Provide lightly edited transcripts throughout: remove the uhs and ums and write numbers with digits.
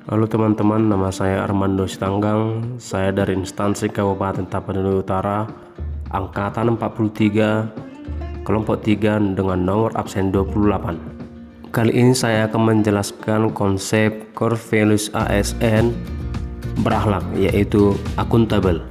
Halo teman-teman, nama saya Armando Sitanggang. Saya dari instansi Kabupaten Tapanuli Utara, Angkatan 43, kelompok 3 dengan nomor absen 28. Kali ini saya akan menjelaskan konsep core values ASN berakhlak, yaitu akuntabel.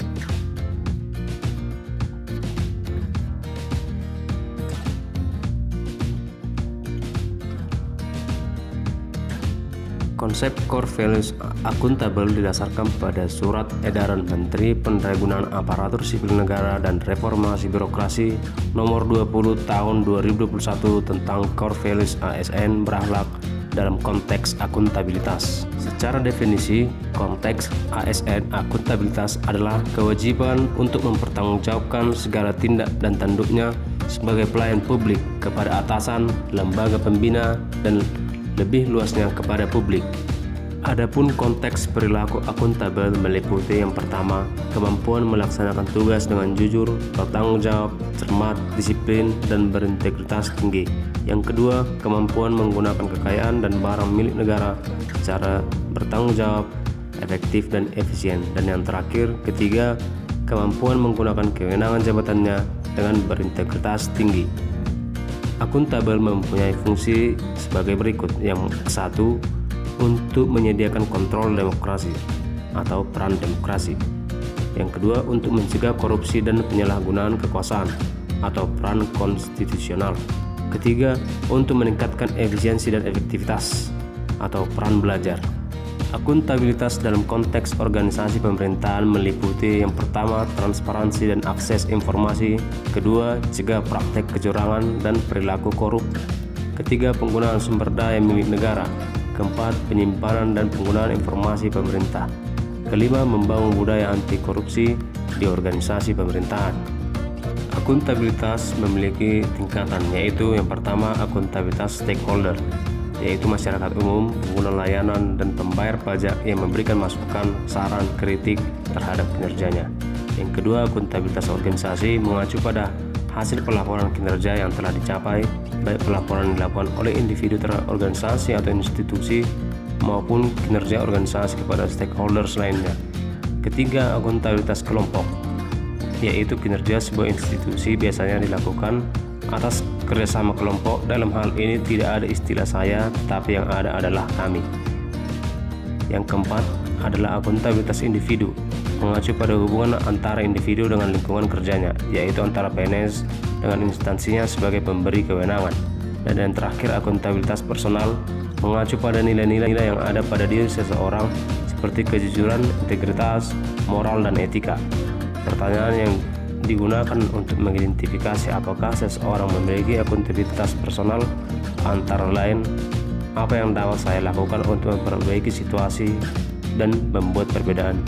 Konsep core values akuntabel didasarkan pada Surat Edaran Menteri Pendayagunaan Aparatur Sipil Negara dan Reformasi Birokrasi Nomor 20 Tahun 2021 tentang core values ASN berakhlak dalam konteks akuntabilitas. Secara definisi, konteks ASN akuntabilitas adalah kewajiban untuk mempertanggungjawabkan segala tindak dan tanduknya sebagai pelayan publik kepada atasan, lembaga pembina, dan lebih luasnya kepada publik. Adapun konteks perilaku akuntabel meliputi yang pertama, kemampuan melaksanakan tugas dengan jujur, bertanggung jawab, cermat, disiplin, dan berintegritas tinggi. Yang kedua, kemampuan menggunakan kekayaan dan barang milik negara secara bertanggung jawab, efektif, dan efisien. Dan yang terakhir, ketiga, kemampuan menggunakan kewenangan jabatannya dengan berintegritas tinggi. Akuntabel mempunyai fungsi sebagai berikut. Yang satu, untuk menyediakan kontrol demokrasi atau peran demokrasi. Yang kedua, untuk mencegah korupsi dan penyalahgunaan kekuasaan atau peran konstitusional. Ketiga, untuk meningkatkan efisiensi dan efektivitas atau peran belajar. Akuntabilitas dalam konteks organisasi pemerintahan meliputi yang pertama, transparansi dan akses informasi. Kedua, cegah praktek kecurangan dan perilaku korup. Ketiga, penggunaan sumber daya milik negara. Keempat, penyimpanan dan penggunaan informasi pemerintah. Kelima, membangun budaya anti korupsi di organisasi pemerintahan. Akuntabilitas memiliki tingkatan, yaitu yang pertama, akuntabilitas stakeholder, yaitu masyarakat umum, pengguna layanan, dan pembayar pajak yang memberikan masukan, saran, kritik terhadap kinerjanya. Yang kedua, akuntabilitas organisasi mengacu pada hasil pelaporan kinerja yang telah dicapai, baik pelaporan yang dilakukan oleh individu terhadap organisasi atau institusi maupun kinerja organisasi kepada stakeholders lainnya. Ketiga, akuntabilitas kelompok, yaitu kinerja sebuah institusi biasanya dilakukan atas kerjasama kelompok. Dalam hal ini tidak ada istilah saya, tetapi yang ada adalah kami. Yang keempat adalah akuntabilitas individu, mengacu pada hubungan antara individu dengan lingkungan kerjanya, yaitu antara PNS dengan instansinya sebagai pemberi kewenangan. Dan yang terakhir, akuntabilitas personal, mengacu pada nilai-nilai yang ada pada diri seseorang seperti kejujuran, integritas, moral, dan etika. Pertanyaan yang digunakan untuk mengidentifikasi apakah seseorang memiliki akuntabilitas personal antara lain, apa yang dapat saya lakukan untuk memperbaiki situasi dan membuat perbedaan.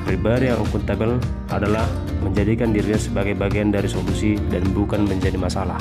Pribadi yang akuntabel adalah menjadikan dirinya sebagai bagian dari solusi dan bukan menjadi masalah.